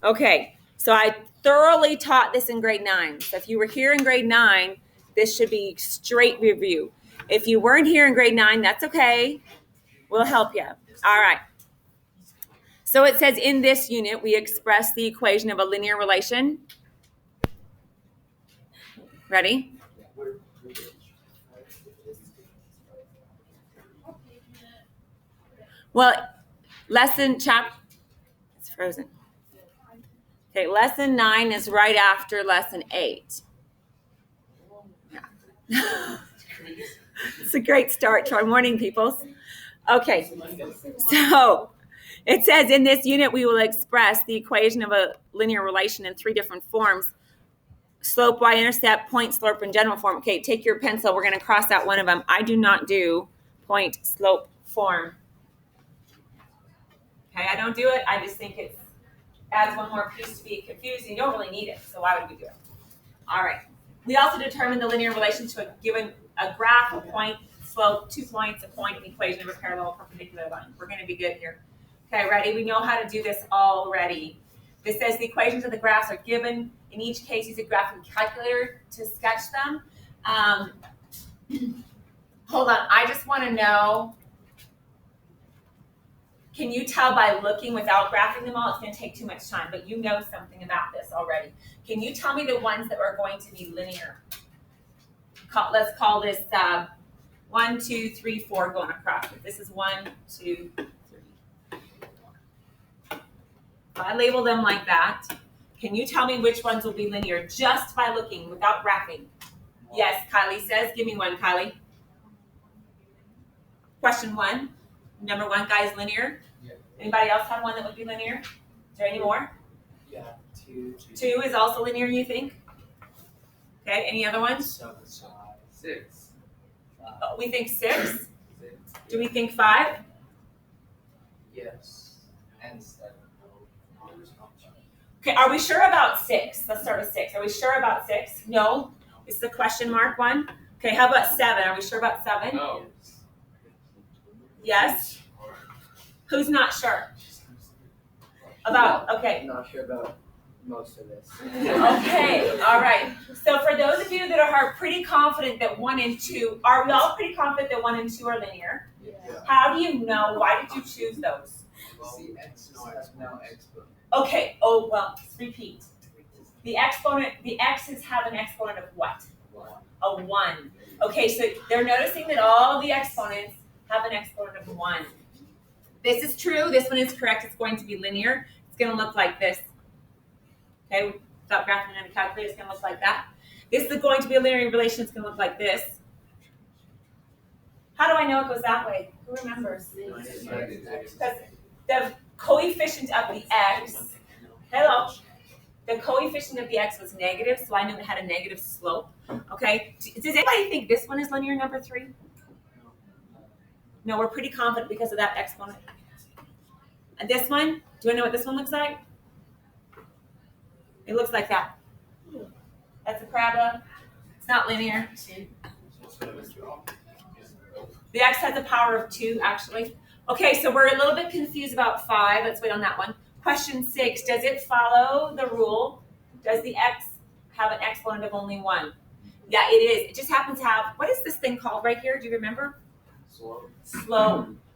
Okay, so I thoroughly taught this in grade 9. So if you were here in grade 9, this should be straight review. If you weren't here in grade 9, that's okay. We'll help you. All right. So it says in this unit, we express the equation of a linear relation. Ready? Well, it's frozen. Okay, lesson 9 is right after lesson 8. Yeah. It's a great start to our morning, peoples. Okay, so it says in this unit, we will express the equation of a linear relation in 3 different forms. Slope, y-intercept, point, slope, and general form. Okay, take your pencil. We're going to cross out one of them. I do not do point, slope, form. Okay, I don't do it. I just think it adds one more piece to be confusing. You don't really need it, so why would we do it? All right. We also determine the linear relation to a given a graph, a point, slope, 2 points, a point, an equation of a parallel perpendicular line. We're going to be good here. Okay, ready? We know how to do this already. This says the equations of the graphs are given. In each case, use a graphing calculator to sketch them. Hold on. I just want to know, can you tell by looking without graphing them all? It's going to take too much time, but you know something about this already. Can you tell me the ones that are going to be linear? Let's call this 1, 2, 3, 4 going across. This is 1, 2, 3. If I label them like that, can you tell me which ones will be linear just by looking without graphing? Yes, Kylie says. Give me one, Kylie. Question 1. Number 1 guy is linear. Yeah. Anybody else have one that would be linear? Is there any more? Yeah, 2. 2 is also linear, you think? Okay, any other ones? 6. Oh, we think 6. Do we think 5? Yes. And 7. Okay, are we sure about 6? Let's start with 6. Are we sure about 6? No. It's the question mark one. Okay, how about 7? Are we sure about 7? No. Yes? Who's not sure? About, okay. I'm not sure about most of this. Okay, all right. So for those of you that are pretty confident that 1 and 2, are we all pretty confident that 1 and 2 are linear? Yeah. How do you know? Why did you choose those? See, X has no exponent. Okay, oh, well, let's repeat. The x's have an exponent of what? 1. A 1. Okay, so they're noticing that all the exponents have an exponent of 1. This is true. This one is correct. It's going to be linear. It's going to look like this. Okay, without graphing on a calculator, it's going to look like that. This is going to be a linear relation. It's going to look like this. How do I know it goes that way? Who remembers? Because the coefficient of the x, the coefficient of the x was negative, so I knew it had a negative slope. Okay, does anybody think this one is linear, number 3? No, we're pretty confident because of that exponent. And this one, do I know what this one looks like? It looks like that. That's a parabola. It's not linear. The x has a power of 2, actually. Okay, so we're a little bit confused about 5. Let's wait on that one. Question 6, does it follow the rule? Does the x have an exponent of only 1? Yeah, it is. It just happens to have, what is this thing called right here? Do you remember? Slope.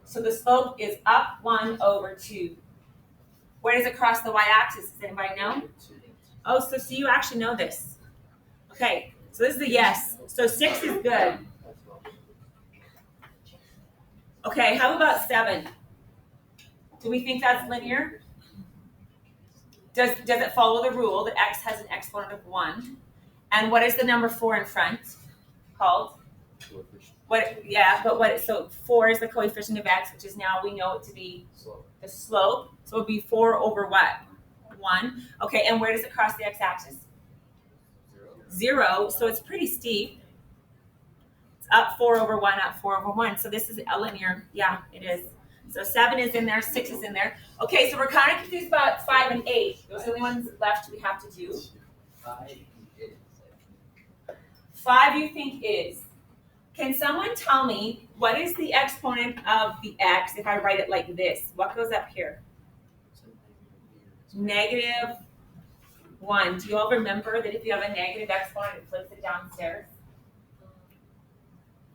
So the slope is up 1 over 2. Where does it cross the y-axis? Does anybody know? Oh, so you actually know this. Okay, so this is a yes. So 6 is good. Okay, how about 7? Do we think that's linear? Does it follow the rule that x has an exponent of 1? And what is the number 4 in front called? So 4 is the coefficient of x, which is now we know it to be the slope. So it would be 4 over what? 1. Okay, and where does it cross the x-axis? 0. So it's pretty steep. It's up 4 over 1, up 4 over 1. So this is a linear. Yeah, it is. So 7 is in there, 6 is in there. Okay, so we're kind of confused about 5 and 8. Those are the only ones left we have to do. 5 you think is. Can someone tell me what is the exponent of the x if I write it like this? What goes up here? negative 1. Do you all remember that if you have a negative exponent, it flips it downstairs?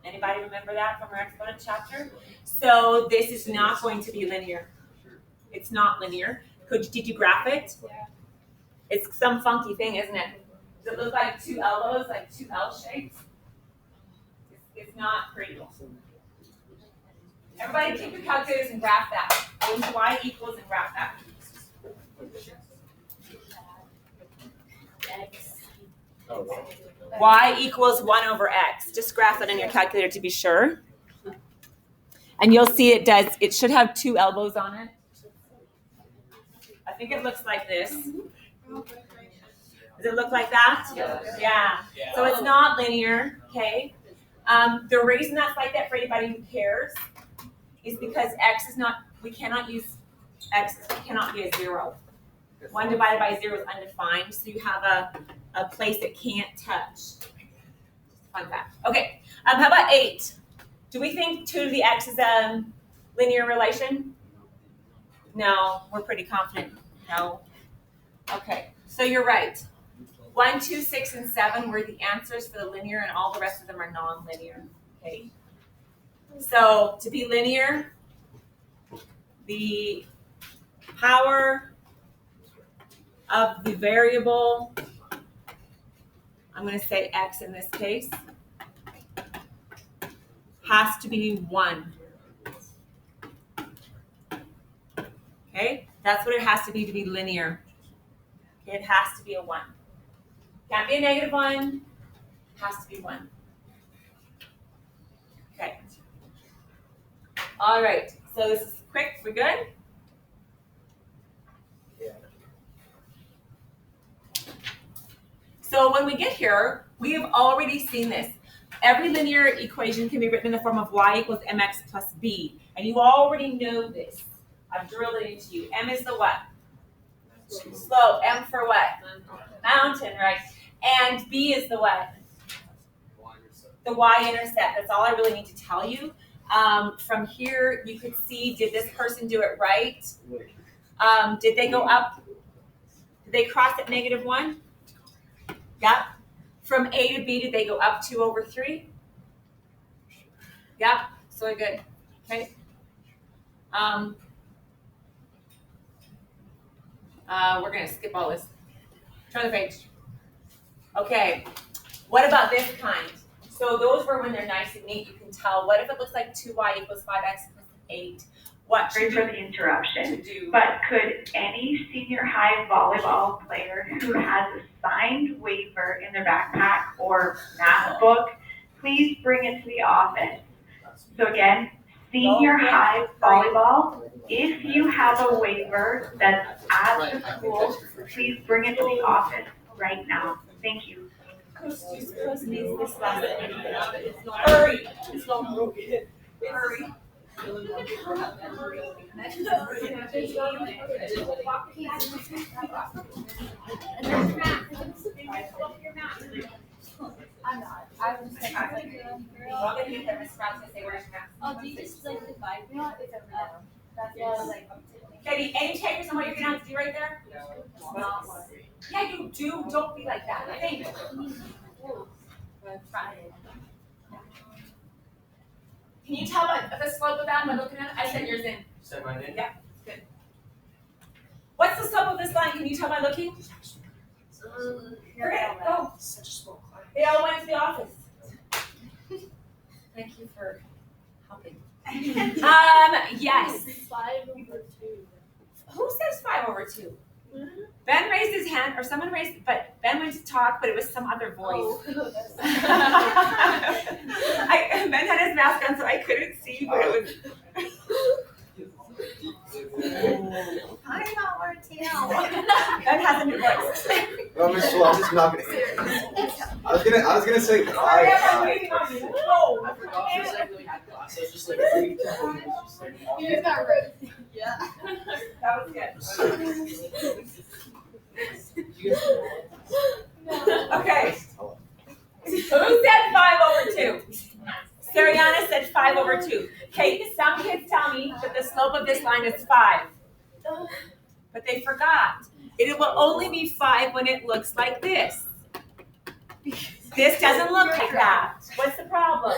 Anybody remember that from our exponent chapter? So this is not going to be linear. It's not linear. Did you graph it? Yeah. It's some funky thing, isn't it? Does it look like two elbows, like two L shapes? It's not pretty. Everybody keep your calculators and graph that. Go into y equals and graph that. Y equals 1 over x. Just graph that in your calculator to be sure. And you'll see it should have two elbows on it. I think it looks like this. Does it look like that? Yeah. So it's not linear, okay? The reason that's like that for anybody who cares is because x is not, we cannot use x, cannot be a 0. 1 divided by 0 is undefined, so you have a place it can't touch. Fun fact. Okay, how about 8? Do we think 2 to the x is a linear relation? No, we're pretty confident. No. Okay, so you're right. 1, 2, 6, and 7 were the answers for the linear, and all the rest of them are non-linear. Okay. So to be linear, the power of the variable, I'm going to say x in this case, has to be 1. Okay, that's what it has to be linear. Okay, it has to be a 1. Can't be a negative 1, has to be 1. Okay. All right, so this is quick, we're good? Yeah. So when we get here, we have already seen this. Every linear equation can be written in the form of y equals mx plus b. And you already know this. I've drilled it into you. M is the what? Slope. M for what? Mountain, right? And b is the what? The y-intercept. That's all I really need to tell you. From here, you could see, did this person do it right? Did they go up? Did they cross at negative 1? Yep. From A to B, did they go up 2 over 3? Yep. So we're good. Okay. We're going to skip all this. Turn the page. Okay. What about this kind? So those were when they're nice and neat. You can tell. What if it looks like 2y equals 5x plus 8? What Sorry should for you the interruption, do? but could any senior high volleyball player who has a signed waiver in their backpack or math book, please bring it to the office? So again, senior high volleyball, if you have a waiver that's at the school, please bring it to the office right now. Thank you. Coach needs this lesson. Hurry. It's not broken. Hurry. I'm not. I was just like, oh, do you just like divide me? It's over there. That's what like. Katie, any takers on what you're gonna have to do right there? Yeah, you do. Don't be like that. I think. Can you tell what the slope of that? Am I looking at it? I sent yours in. Send mine in? Yeah, good. What's the slope of this line? Can you tell by looking? Okay, go. Such a small class. They all went to the office. Thank you for helping. Yes. 5/2. Who says 5/2? Ben raised his hand, or someone raised, but Ben went to talk, but it was some other voice. Ben had his mask on, so I couldn't see, but it was. 5/2. Ben has a new voice. I'm just not gonna. I was gonna say Hurry up, I'm 5. waiting on you. Go. I forgot because I really had classes just like 3 times. You just got rude. Yeah. That was good. Okay. Who said 5/2? Sariana said 5/2. Okay, some kids tell me that the slope of this line is 5. But they forgot It will only be 5 when it looks like this. This doesn't look like that. What's the problem?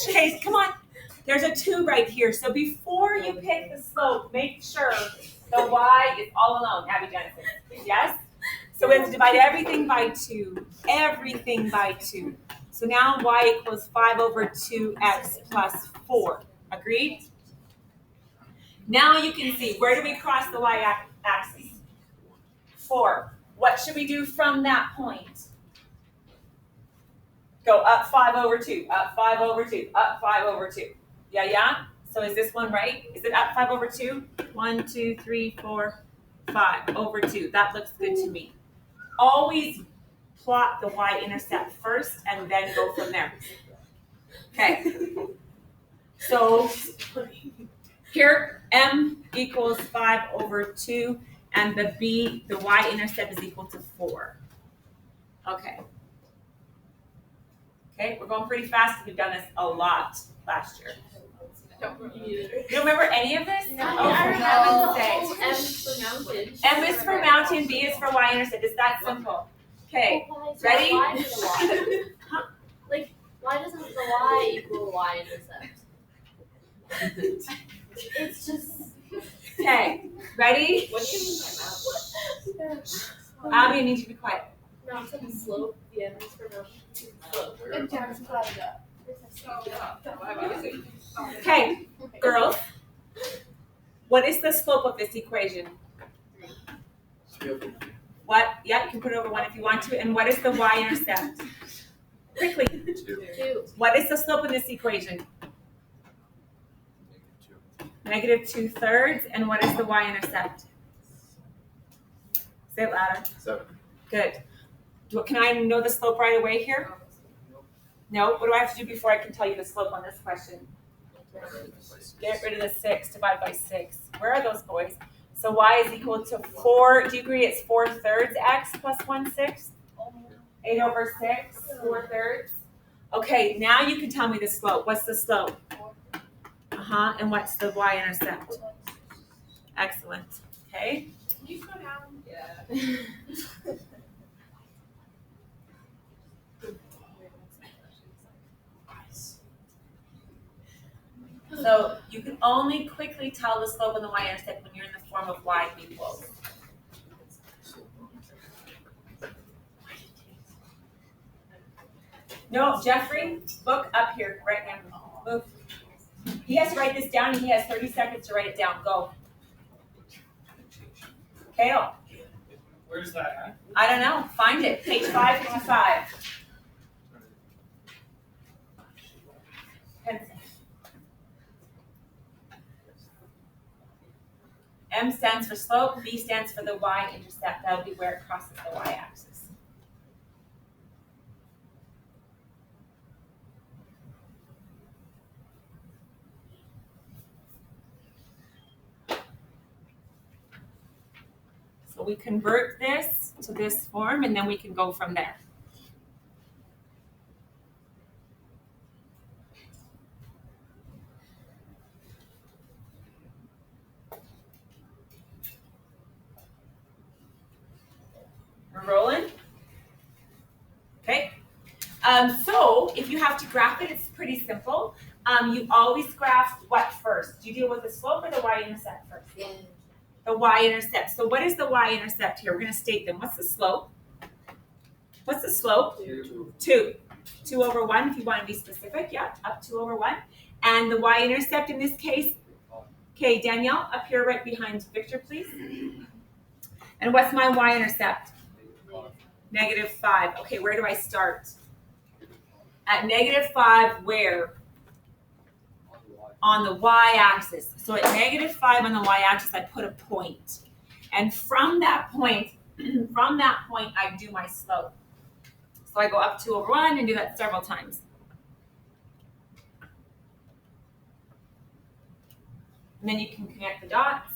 Okay, come on. There's a 2 right here. So before you pick the slope, make sure the y is all alone. Abby Jensen. Yes? So we have to divide everything by 2. Everything by 2. So now y equals 5 over 2x plus 4. Agreed? Now you can see, where do we cross the y-axis? 4. What should we do from that point? Go up 5 over 2, up 5 over 2, up 5 over 2. Yeah, yeah? So is this one right? Is it up 5 over 2? 1, 2, 3, 4, 5 over 2. That looks good to me. Always plot the y-intercept first and then go from there. Okay. So here, m equals 5 over 2, and the y-intercept is equal to 4. Okay. Okay, we're going pretty fast because we've done this a lot last year. You don't remember any of this? No, Oh, for heaven's M sake. for mountain. M is for mountain, B is for y-intercept. It's that simple. Okay, ready? Why doesn't the y equal y-intercept? It's just. Okay, ready? What do you mean by that? Abby, I need you to be quiet. No, it's like a slope. The M is for mountain. Slope. And Jack's got it up. Okay, girls. What is the slope of this equation? What? Yeah, you can put it over 1 if you want to. And what is the y-intercept? Quickly. 2. What is the slope of this equation? Negative 2/3. And what is the y-intercept? Say it louder. 7. Good. Can I know the slope right away here? No? What do I have to do before I can tell you the slope on this question? Get rid of the 6, divide by 6. Where are those boys? So y is equal to 4. Do you agree it's 4/3 x plus 1/6? 8 over 6, 4/3. Okay, now you can tell me the slope. What's the slope? And what's the y-intercept? Excellent. Okay. Can you slow down? Yeah. So you can only quickly tell the slope and the y-intercept when you're in the form of y equals. No, Jeffrey, look up here right now. Move. He has to write this down, and he has 30 seconds to write it down. Go. Kale. Where's that at? I don't know. Find it. Page 555. M stands for slope, B stands for the y-intercept. That'll be where it crosses the y-axis. So we convert this to this form, and then we can go from there. We're rolling. Okay. So if you have to graph it, it's pretty simple. You always graph what first? Do you deal with the slope or the y-intercept first? The y-intercept. So what is the y-intercept here? We're going to state them. What's the slope? What's the slope? 2. 2 over 1 if you want to be specific. Yeah, up 2 over 1. And the y-intercept in this case, okay, Danielle, up here right behind Victor, please. And what's my y-intercept? -5. Okay, where do I start? At -5, where? On the y-axis. So at -5 on the y-axis, I put a point. And from that point, I do my slope. So I go up 2 over 1 and do that several times. And then you can connect the dots.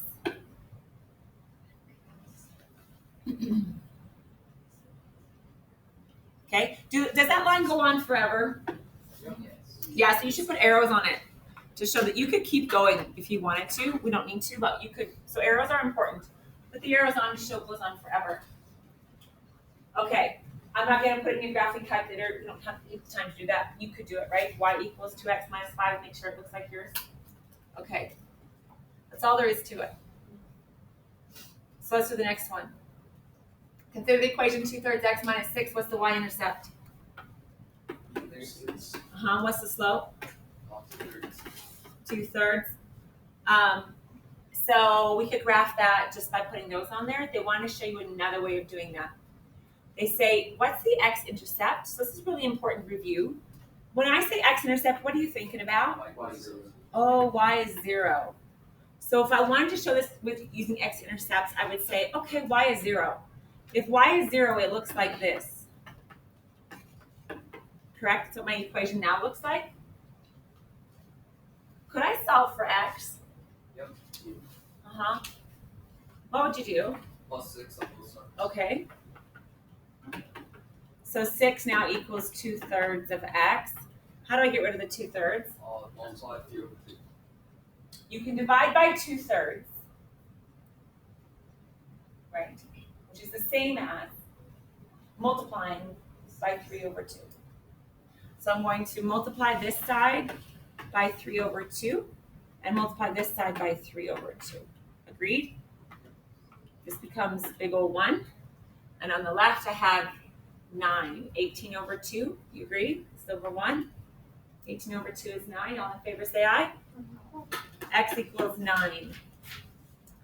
Okay, does that line go on forever? Yeah, so you should put arrows on it to show that you could keep going if you wanted to. We don't need to, but you could. So arrows are important. Put the arrows on to show it goes on forever. Okay, I'm not gonna put it in your graphic calculator, you don't have the time to do that. You could do it, right? Y equals 2x minus 5, make sure it looks like yours. Okay, that's all there is to it. So let's do the next one. Consider the equation 2/3 x minus 6. What's the y-intercept? What's the slope? 2/3. So we could graph that just by putting those on there. They want to show you another way of doing that. They say, what's the x-intercept? So this is really important review. When I say x-intercept, what are you thinking about? Oh, y is 0. So if I wanted to show this with using x-intercepts, I would say, okay, y is 0. If y is 0, it looks like this. Correct? That's what my equation now looks like. Could I solve for x? Yep. What would you do? Plus 6 on both sides. Okay. So 6 now equals 2/3 of x. How do I get rid of the 2/3? Multiply 3 over 2. You can divide by 2/3, right? Which is the same as multiplying by 3 over 2. So I'm going to multiply this side by 3 over 2 and multiply this side by 3 over 2. Agreed? This becomes big old 1. And on the left I have 9. 18 over 2. You agree? It's over 1. 18 over 2 is 9. All in favor say aye. X equals 9.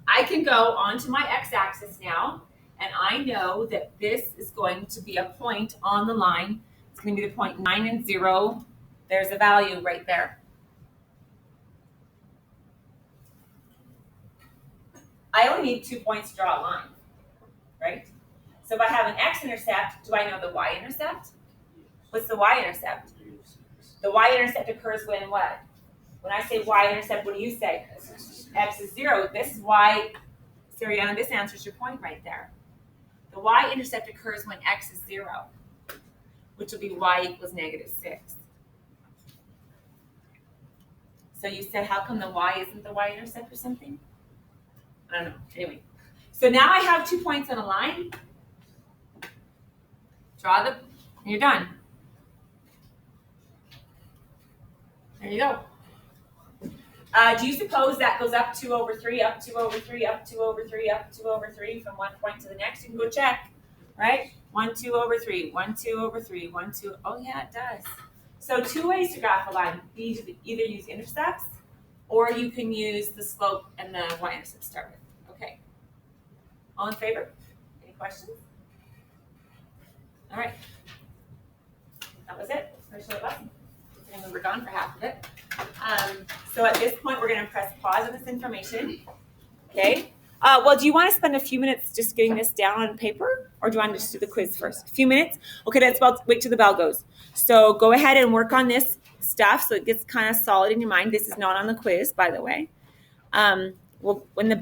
I can go onto my x-axis now, and I know that this is going to be a point on the line. It's going to be the point 9 and 0. There's a value right there. I only need 2 points to draw a line, right? So if I have an x-intercept, do I know the y-intercept? What's the y-intercept? The y-intercept occurs when what? When I say y-intercept, what do you say? X is 0. This is y, Siriana, this answers your point right there. The y-intercept occurs when x is 0, which will be y equals -6. So you said, how come the y isn't the y-intercept or something? I don't know. Anyway, so now I have 2 points on a line. Draw and you're done. There you go. Do you suppose that goes up 2 over 3, up 2 over 3, up 2 over 3, up 2 over 3 from one point to the next? You can go check, right? 1, 2 over 3, 1, 2 over 3, 1, 2. Oh yeah, it does. So 2 ways to graph a line. You either use intercepts, or you can use the slope and the y-intercept to start with. Okay. All in favor? Any questions? All right. That was it. First short lesson. And we were gone for half of it. So at this point, we're going to press pause on this information. Okay. Well, do you want to spend a few minutes just getting this down on paper, or do you want to just do the quiz first? A few minutes? Okay, that's about wait till the bell goes. So go ahead and work on this stuff so it gets kind of solid in your mind. This is not on the quiz, by the way. When the bell